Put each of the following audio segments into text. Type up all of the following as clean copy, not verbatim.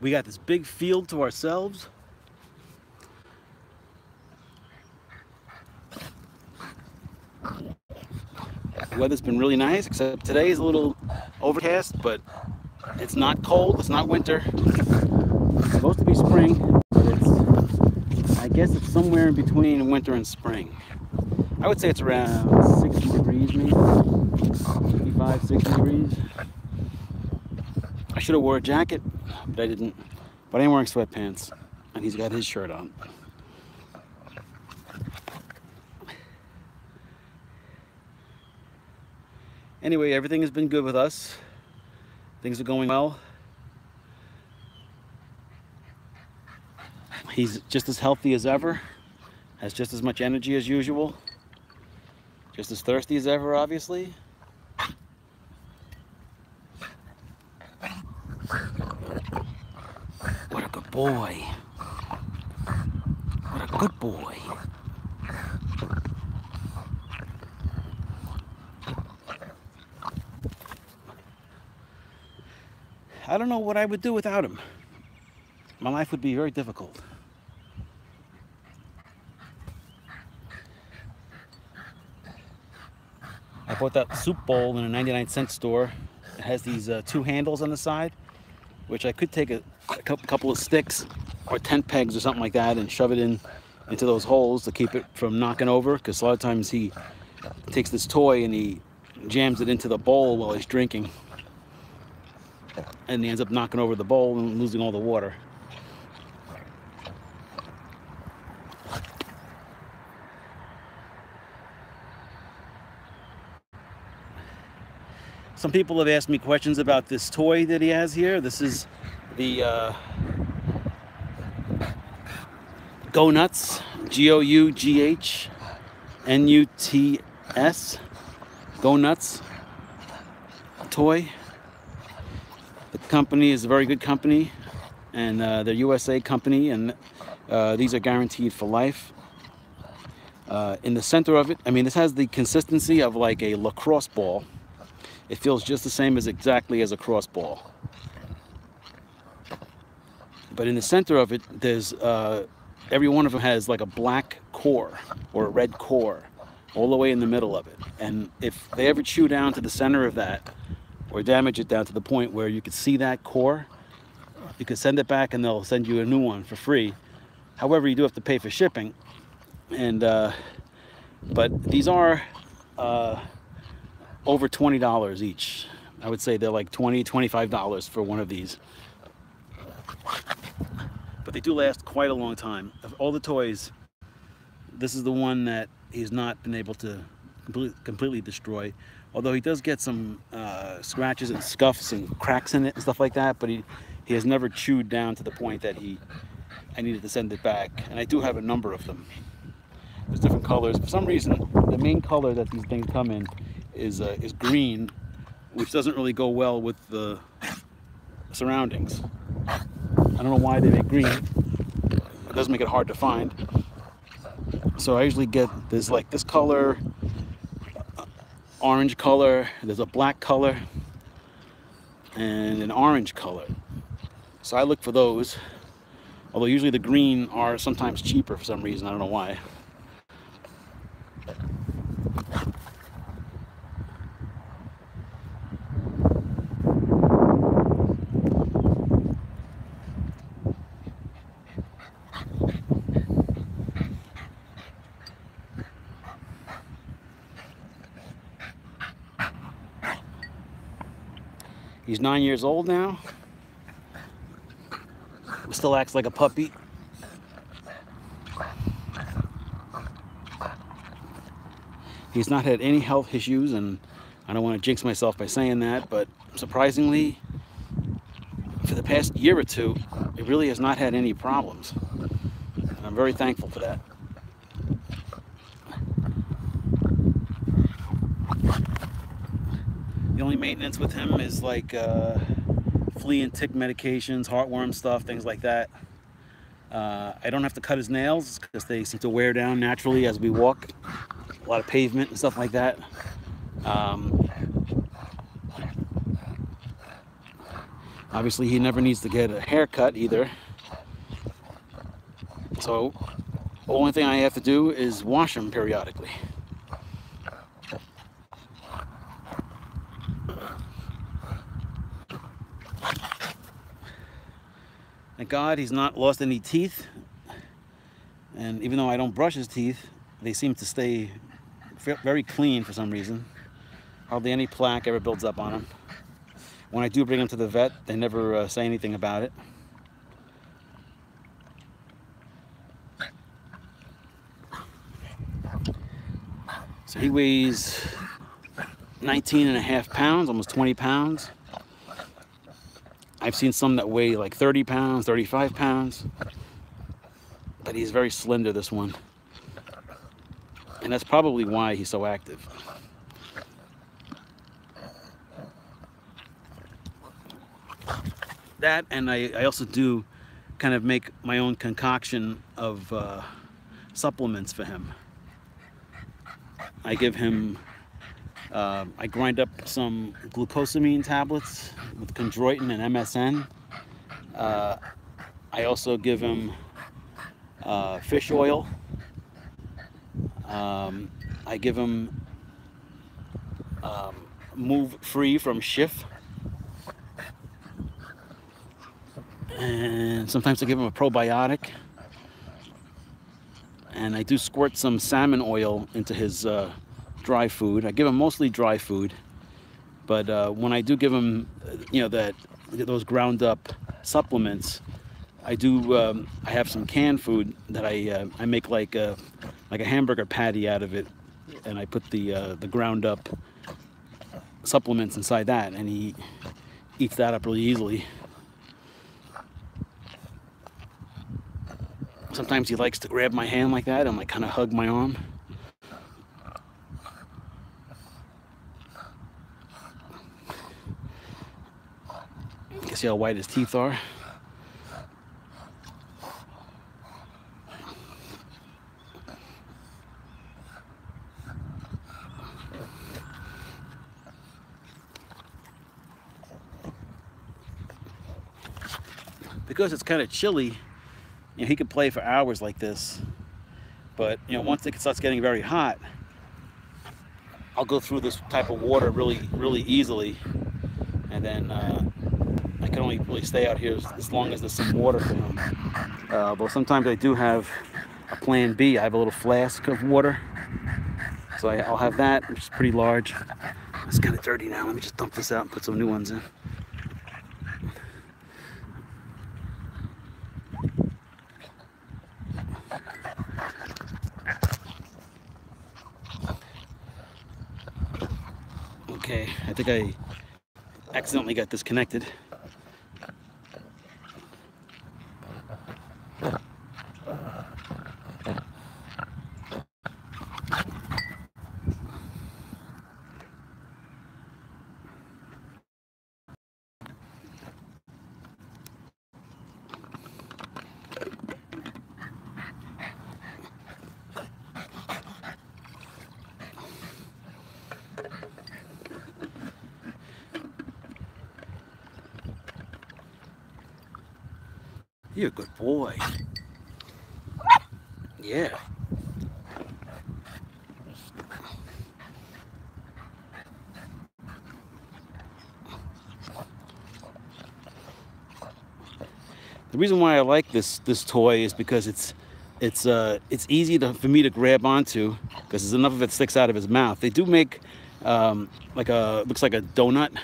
We got this big field to ourselves. The weather's been really nice, except today is a little overcast, but it's not cold, it's not winter. It's supposed to be spring, but I guess it's somewhere in between winter and spring. I would say it's around 60 degrees maybe, 55, 60 degrees. I should have wore a jacket, but I didn't. But I am wearing sweatpants, and he's got his shirt on. Anyway, everything has been good with us. Things are going well. He's just as healthy as ever, has just as much energy as usual, just as thirsty as ever, obviously. What a good boy. What a good boy. I don't know what I would do without him. My life would be very difficult. I bought that soup bowl in a 99-cent store. It has these two handles on the side, which I could take a couple of sticks or tent pegs or something like that and shove it into those holes to keep it from knocking over, because a lot of times he takes this toy and he jams it into the bowl while he's drinking, and he ends up knocking over the bowl and losing all the water. Some people have asked me questions about this toy that he has here. This is the Go Nuts, GOUGHNUTS, Go Nuts toy. The company is a very good company, and they're USA company, and these are guaranteed for life. In the center of it, I mean, this has the consistency of like a lacrosse ball. It feels just the same exactly as a cross ball. But in the center of it, there's every one of them has like a black core or a red core all the way in the middle of it. And if they ever chew down to the center of that or damage it down to the point where you could see that core, you could send it back and they'll send you a new one for free. However, you do have to pay for shipping. And but these are over $20 each. I would say they're like $20, $25 for one of these. But they do last quite a long time. Of all the toys, this is the one that he's not been able to completely destroy. Although he does get some scratches and scuffs and cracks in it and stuff like that, but he has never chewed down to the point that I needed to send it back. And I do have a number of them. There's different colors. For some reason, the main color that these things come in is green, which doesn't really go well with the surroundings. I don't know why they make green. It does make it hard to find. So I usually get this color, orange color, there's a black color, and an orange color. So I look for those. Although usually the green are sometimes cheaper for some reason, I don't know why. He's 9 years old now. Still acts like a puppy. He's not had any health issues, and I don't want to jinx myself by saying that, but surprisingly, for the past year or two, it really has not had any problems. And I'm very thankful for that. The only maintenance with him is like flea and tick medications, heartworm stuff, things like that. I don't have to cut his nails because they seem to wear down naturally as we walk. A lot of pavement and stuff like that. I'm Obviously, he never needs to get a haircut either. So, the only thing I have to do is wash him periodically. Thank God he's not lost any teeth. And even though I don't brush his teeth, they seem to stay very clean for some reason. Hardly any plaque ever builds up on them. When I do bring him to the vet, they never say anything about it. So he weighs 19.5 pounds, almost 20 pounds. I've seen some that weigh like 30 pounds, 35 pounds. But he's very slender, this one. And that's probably why he's so active. That, and I also do kind of make my own concoction of supplements for him. I give him, I grind up some glucosamine tablets with chondroitin and MSM. I also give him fish oil. I give him Move Free from Schiff. And sometimes I give him a probiotic. And I do squirt some salmon oil into his dry food. I give him mostly dry food. But when I do give him, you know, those ground up supplements, I have some canned food that I make like a hamburger patty out of it, and I put the ground up supplements inside that, and he eats that up really easily. Sometimes he likes to grab my hand like that and like kind of hug my arm. You can see how white his teeth are. Because it's kind of chilly, you know, he could play for hours like this. But you know, once it starts getting very hot, I'll go through this type of water really easily, and then I can only really stay out here as long as there's some water for him. But sometimes I do have a plan B. I have a little flask of water, so I'll have that, which is pretty large. It's kind of dirty now. Let me just dump this out and put some new ones in. Okay, I think I accidentally got disconnected. You're a good boy. Yeah. The reason why I like this toy is because it's easy for me to grab onto, because there's enough of it sticks out of his mouth. They do make looks like a donut,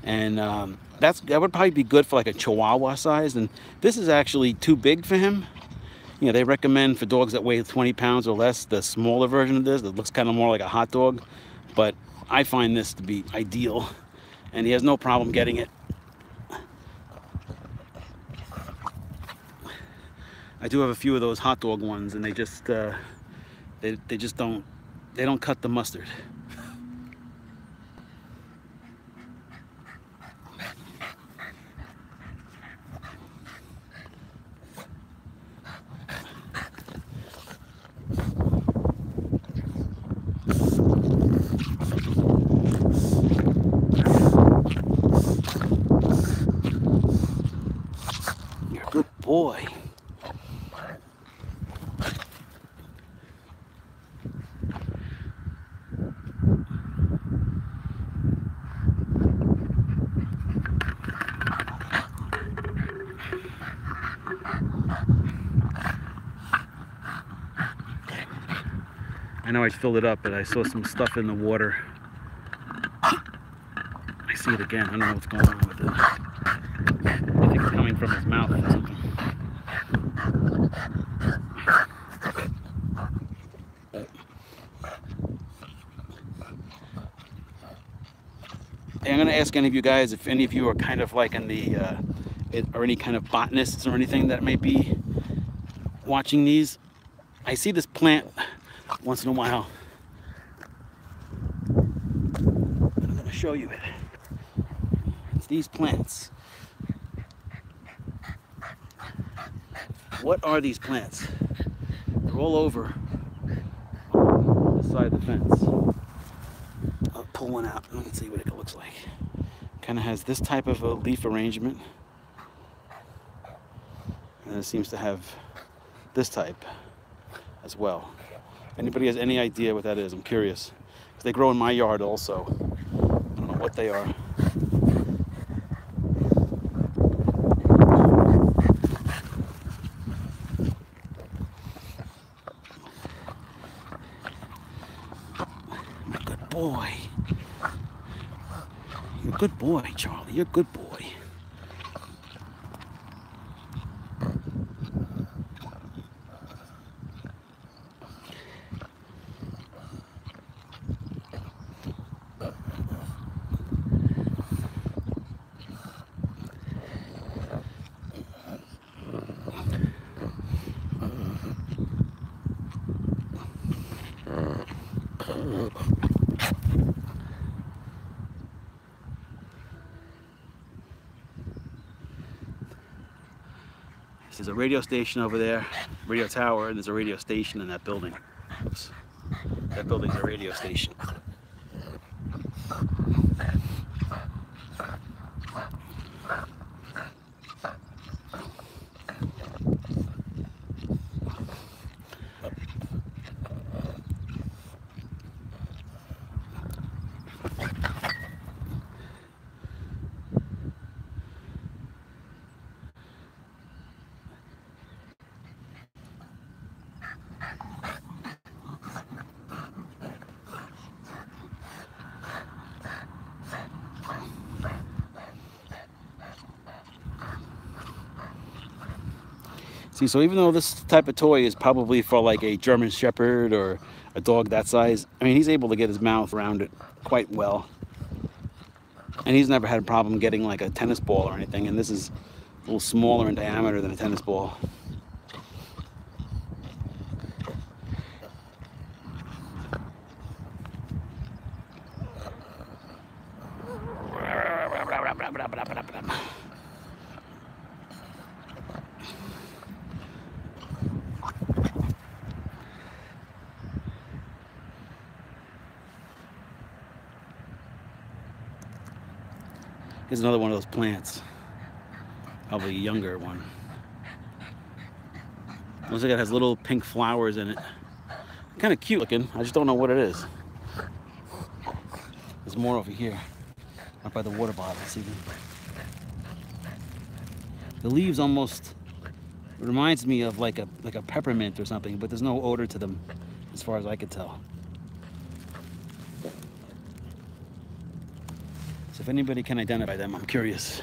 and that would probably be good for like a Chihuahua size, and this is actually too big for him. You know, they recommend for dogs that weigh 20 pounds or less the smaller version of this that looks kind of more like a hot dog, but I find this to be ideal, and he has no problem getting it. I do have a few of those hot dog ones, and they just don't cut the mustard. I know I filled it up, but I saw some stuff in the water. I see it again. I don't know what's going on with it. I think it's coming from his mouth or something. I'm going to ask any of you guys if any of you are kind of like in the, or any kind of botanists or anything that might be watching these. I see this plant once in a while. I'm going to show you it. It's these plants. What are these plants? They're all over the side of the fence. I'll pull one out and let's see what it looks like. Kind of has this type of a leaf arrangement. And it seems to have this type as well. If anybody has any idea what that is, I'm curious. Because they grow in my yard also. I don't know what they are. Good boy. You're a good boy, Charlie. You're a good boy. There's a radio station over there, radio tower, and there's a radio station in that building. Oops. That building's a radio station. See, so even though this type of toy is probably for like a German Shepherd or a dog that size, I mean, he's able to get his mouth around it quite well. And he's never had a problem getting like a tennis ball or anything, and this is a little smaller in diameter than a tennis ball. Here's another one of those plants. Probably a younger one. Looks like it has little pink flowers in it. Kind of cute looking. I just don't know what it is. There's more over here. Up by the water bottles even. The leaves almost reminds me of like a peppermint or something, but there's no odor to them as far as I could tell. So if anybody can identify them, I'm curious.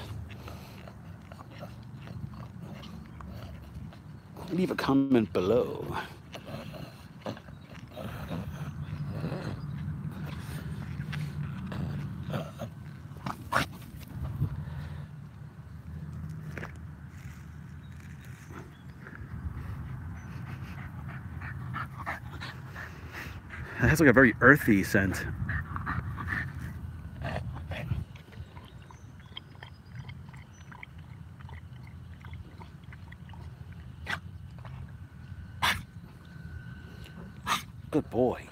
Leave a comment below. It has like a very earthy scent. Good boy.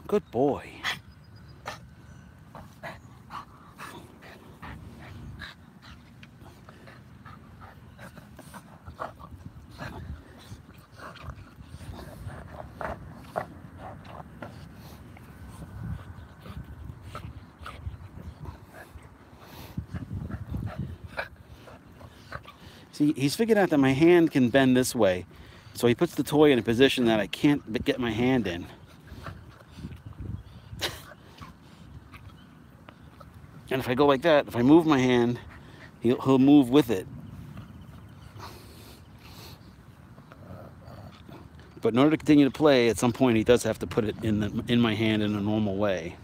Good boy. See, he's figured out that my hand can bend this way. So he puts the toy in a position that I can't get my hand in. And if I go like that, if I move my hand, he'll move with it. But in order to continue to play, at some point he does have to put it in my hand in a normal way.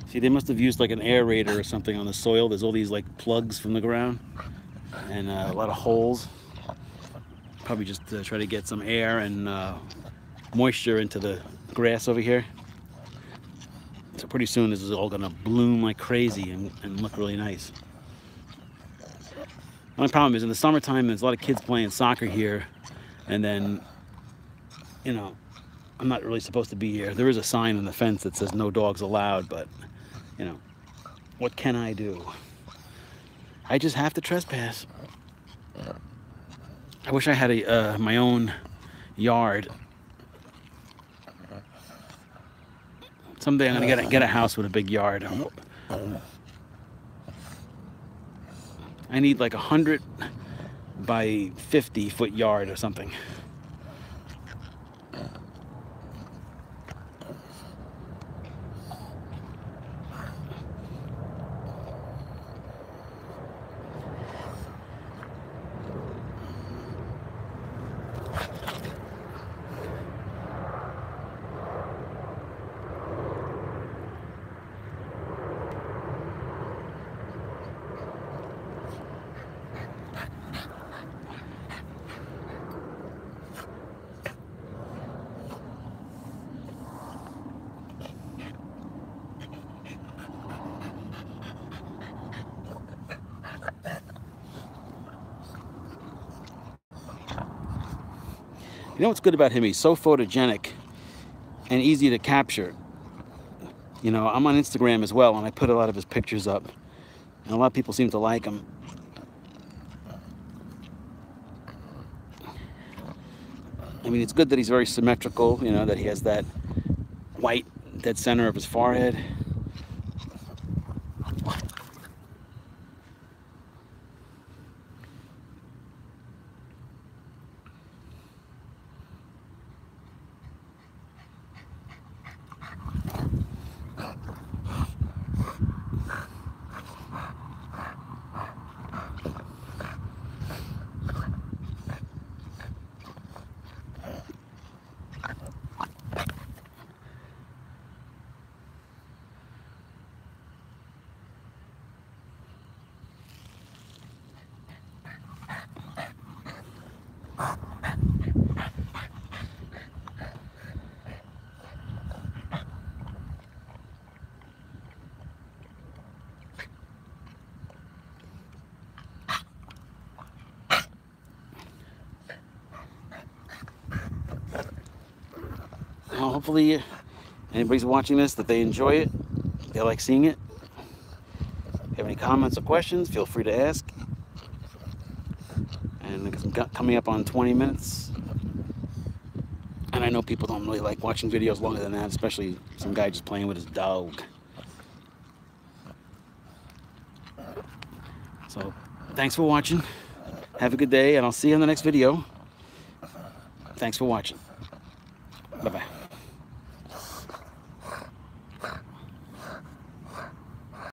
See, they must have used like an aerator or something on the soil. There's all these like plugs from the ground and a lot of holes. Probably just to try to get some air and moisture into the grass over here. So pretty soon this is all gonna bloom like crazy and look really nice. The only problem is in the summertime there's a lot of kids playing soccer here, and then, you know, I'm not really supposed to be here. There is a sign on the fence that says no dogs allowed, but you know, what can I do? I just have to trespass. I wish I had my own yard. Someday I'm gonna get a house with a big yard. I need like 100 by 50 foot yard or something. You know what's good about him? He's so photogenic and easy to capture. You know, I'm on Instagram as well, and I put a lot of his pictures up, and a lot of people seem to like him. I mean, it's good that he's very symmetrical, you know, that he has that white dead center of his forehead. Well, hopefully anybody's watching this, that they enjoy it, they like seeing it. If you have any comments or questions, feel free to ask. And because I'm coming up on 20 minutes, and I know people don't really like watching videos longer than that, especially some guy just playing with his dog. So thanks for watching. Have a good day, and I'll see you in the next video. Thanks for watching.